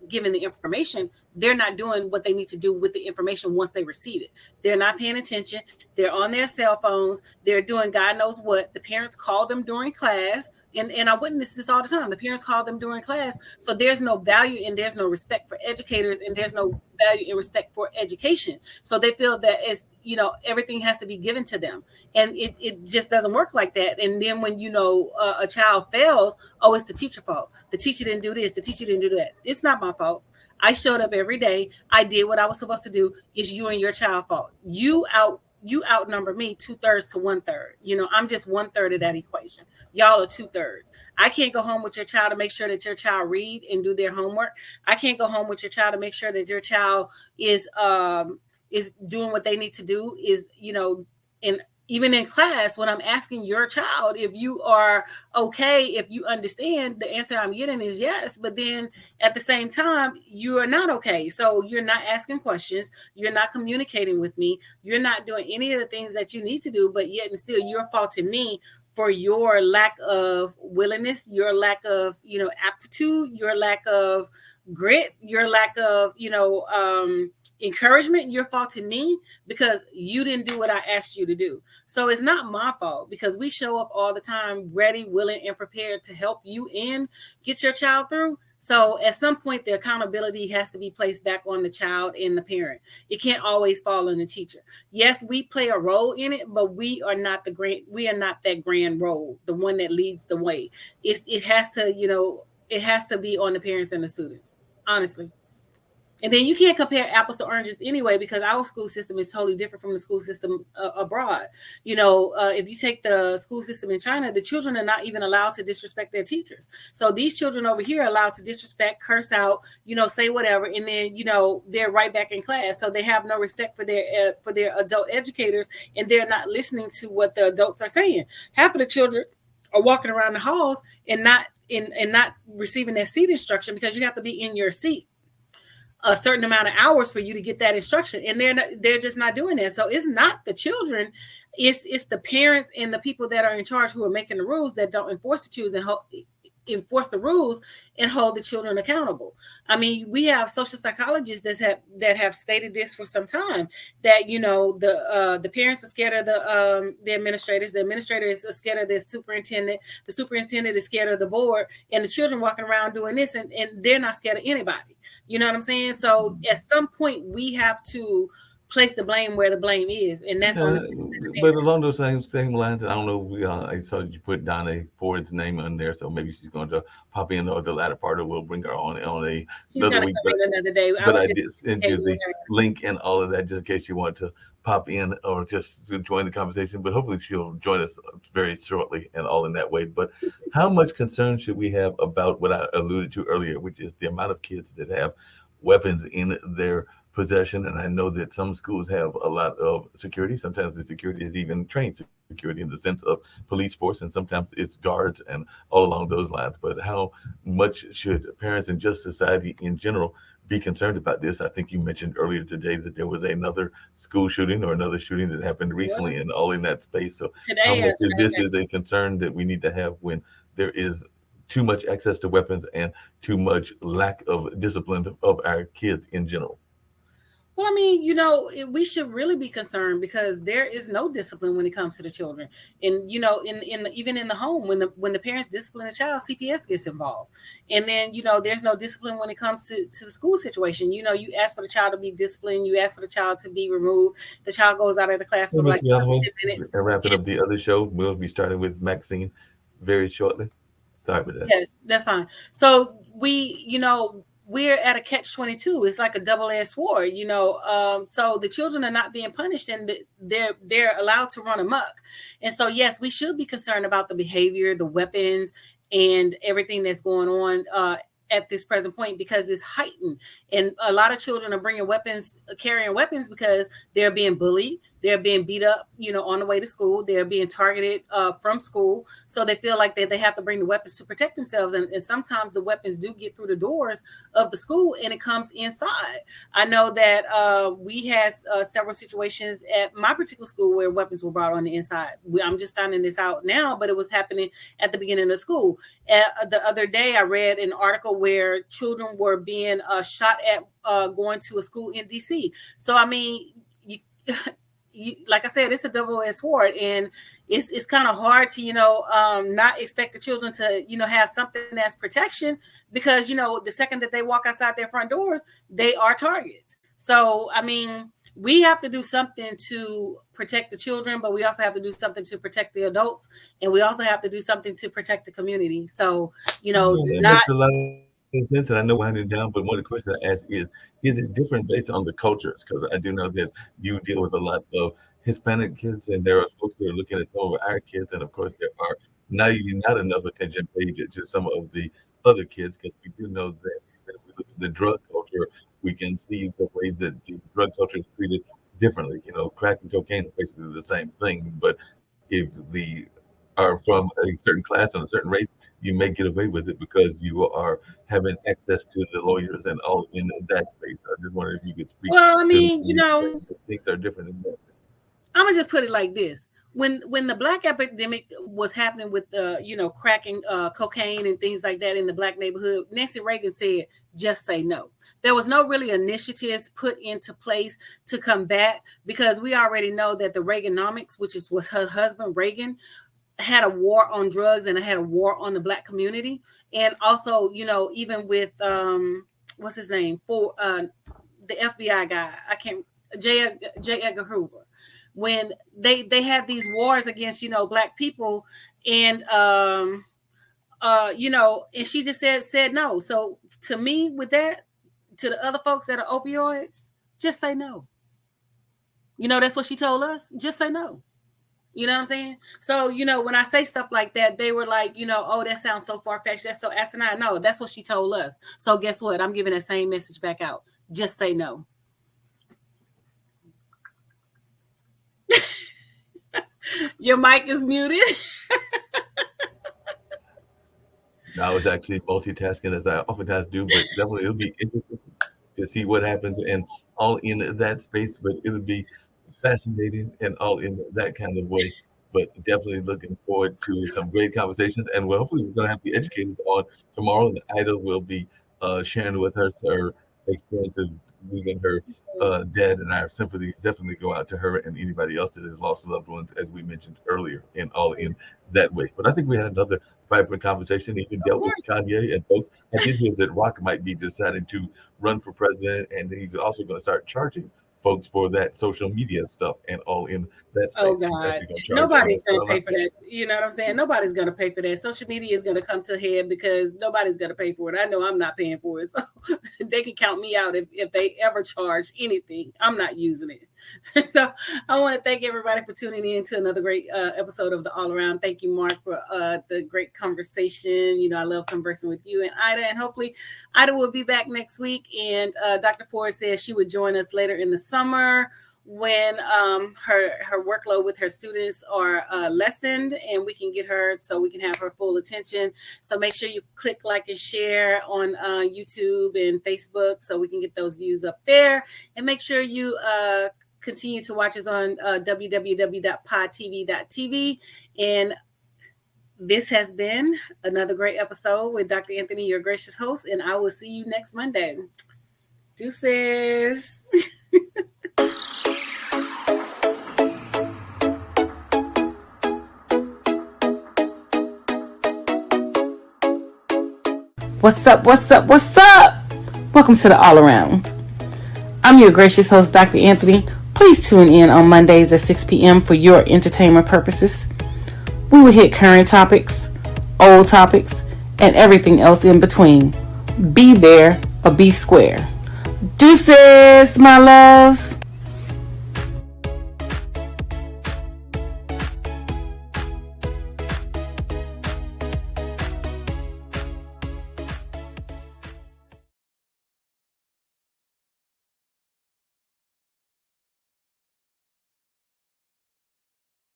A: given the information. They're not doing what they need to do with the information once they receive it. They're not paying attention. They're on their cell phones. They're doing God knows what. The parents call them during class, and I witness this all the time. The parents call them during class. So there's no value and there's no respect for educators, and there's no value and respect for education. So they feel that everything has to be given to them, and it just doesn't work like that. And then when a child fails, it's the teacher's fault. The teacher didn't do this. The teacher didn't do that. It's not my fault. I showed up every day. I did what I was supposed to do. It's you and your child's fault. You outnumber me 2/3 to 1/3. I'm just 1/3 of that equation. Y'all are 2/3. I can't go home with your child to make sure that your child read and do their homework. I can't go home with your child to make sure that your child is doing what they need to do, is in even in class, when I'm asking your child if you are okay, if you understand, the answer I'm getting is yes. But then at the same time, you are not okay. So you're not asking questions. You're not communicating with me. You're not doing any of the things that you need to do. But yet and still, you're faulting me for your lack of willingness, your lack of, aptitude, your lack of grit, your lack of, encouragement. You're faulting me because you didn't do what I asked you to do. So it's not my fault, because we show up all the time ready, willing, and prepared to help you and get your child through. So at some point, the accountability has to be placed back on the child and the parent. It can't always fall on the teacher. Yes, we play a role in it, but we are not that grand role, the one that leads the way. It has to be on the parents and the students, honestly. And then you can't compare apples to oranges anyway, because our school system is totally different from the school system abroad. If you take the school system in China, the children are not even allowed to disrespect their teachers. So these children over here are allowed to disrespect, curse out, say whatever, and then they're right back in class. So they have no respect for their adult educators, and they're not listening to what the adults are saying. Half of the children are walking around the halls and not receiving that seat instruction, because you have to be in your seat a certain amount of hours for you to get that instruction, and they're just not doing that. So it's not the children, it's the parents and the people that are in charge who are making the rules that don't enforce the rules and hold the children accountable. I mean, we have social psychologists that have stated this for some time, that the parents are scared of the administrators, the administrators are scared of the superintendent is scared of the board, and the children walking around doing this, and they're not scared of anybody. You know what I'm saying? So at some point, we have to place the blame where the blame is, and that's on the
B: But along those same lines, I don't know. I saw you put Donna Ford's name on there, so maybe she's going to pop in, or the latter part, or we'll bring her on another week.
A: Another day.
B: But I did send you the link and all of that, just in case you want to pop in or just to join the conversation. But hopefully she'll join us very shortly, and all in that way. But how much concern should we have about what I alluded to earlier, which is the amount of kids that have weapons in their possession? And I know that some schools have a lot of security. Sometimes the security is even trained security in the sense of police force, and sometimes it's guards and all along those lines. But how much should parents and just society in general be concerned about this? I think you mentioned earlier today that there was another school shooting or another shooting that happened recently, and all in that space. So how much of this is a concern that we need to have when there is too much access to weapons and too much lack of discipline of our kids in general?
A: Well, I mean, we should really be concerned, because there is no discipline when it comes to the children. And even in the home, when the parents discipline a child, CPS gets involved. And then there's no discipline when it comes to the school situation. You ask for the child to be disciplined, you ask for the child to be removed. The child goes out of the class for like 10 minutes.
B: And wrapping up the other show, we'll be starting with Maxine very shortly. Sorry about that.
A: Yes, that's fine. So we're at a catch-22. It's like a double-edged sword, so the children are not being punished, and they're allowed to run amok. And so, yes, we should be concerned about the behavior, the weapons, and everything that's going on at this present point, because it's heightened. And a lot of children are carrying weapons because they're being bullied. They're being beat up, on the way to school. They're being targeted from school. So they feel like they have to bring the weapons to protect themselves. And sometimes the weapons do get through the doors of the school, and it comes inside. I know that we had several situations at my particular school where weapons were brought on the inside. I'm just finding this out now, but it was happening at the beginning of school. The other day, I read an article where children were being shot at going to a school in DC. So, I mean, like I said, it's a double-edged sword, and it's kind of hard to not expect the children to have something as protection, because the second that they walk outside their front doors, they are targets. So I mean, we have to do something to protect the children, but we also have to do something to protect the adults, and we also have to do something to protect the community. So
B: makes a lot of sense, and I know we're handing down, but one of the questions I ask is it different based on the cultures? Because I do know that you deal with a lot of Hispanic kids, and there are folks that are looking at some of our kids, and of course there are not enough attention paid to some of the other kids, because we do know that if we look at the drug culture, we can see the ways that the drug culture is treated differently. You know, crack and cocaine are basically the same thing, but if they are from a certain class and a certain race, you may get away with it because you are having access to the lawyers and all in that space. I just wonder if you could speak
A: Well, I
B: to
A: mean, you know,
B: things are different in that.
A: I'm gonna just put it like this: when the black epidemic was happening with the cracking cocaine and things like that in the black neighborhood, Nancy Reagan said, "Just say no." There was no really initiatives put into place to combat, because we already know that the Reaganomics, which was her husband Reagan, had a war on drugs and had a war on the black community, and also even with what's his name for the FBI guy, I can't J. Edgar Hoover. When they had these wars against black people, and and she just said no. So to me, with that, to the other folks that are opioids, just say no. That's what she told us. Just say no. You know what I'm saying? So when I say stuff like that, they were like, oh, that sounds so far-fetched, that's so asinine. No, that's what she told us. So guess what? I'm giving that same message back out. Just say no. Your mic is muted.
B: I was actually multitasking, as I oftentimes do, but definitely it'll be interesting to see what happens and all in that space, but it'll be fascinating and all in that kind of way. But definitely looking forward to some great conversations, and hopefully we're going to have the educators on tomorrow, and Ida will be sharing with us her experiences losing her dad, and our sympathies definitely go out to her and anybody else that has lost loved ones, as we mentioned earlier, and all in that way. But I think we had another vibrant conversation. Even dealt with Kanye and folks. I did hear that Rock might be deciding to run for president, and he's also going to start charging folks for that social media stuff and all in that space.
A: Oh God, nobody's going to pay for that. You know what I'm saying? Nobody's going to pay for that. Social media is going to come to head because nobody's going to pay for it. I know I'm not paying for it, so they can count me out if they ever charge anything. I'm not using it. So I want to thank everybody for tuning in to another great episode of the All Around. Thank you, Mark, for the great conversation. I love conversing with you and Ida, and hopefully Ida will be back next week. And Dr. Ford says she would join us later in the summer when her workload with her students are lessened, and we can get her so we can have her full attention. So make sure you click like and share on YouTube and Facebook so we can get those views up there, and make sure you continue to watch us on www.podtv.tv. And this has been another great episode with Dr. Anthony, your gracious host, and I will see you next Monday. Deuces. What's up? What's up? What's up? Welcome to the All Around. I'm your gracious host, Dr. Anthony. Please tune in on Mondays at 6 p.m. for your entertainment purposes. We will hit current topics, old topics, and everything else in between. Be there or be square. Deuces, my loves.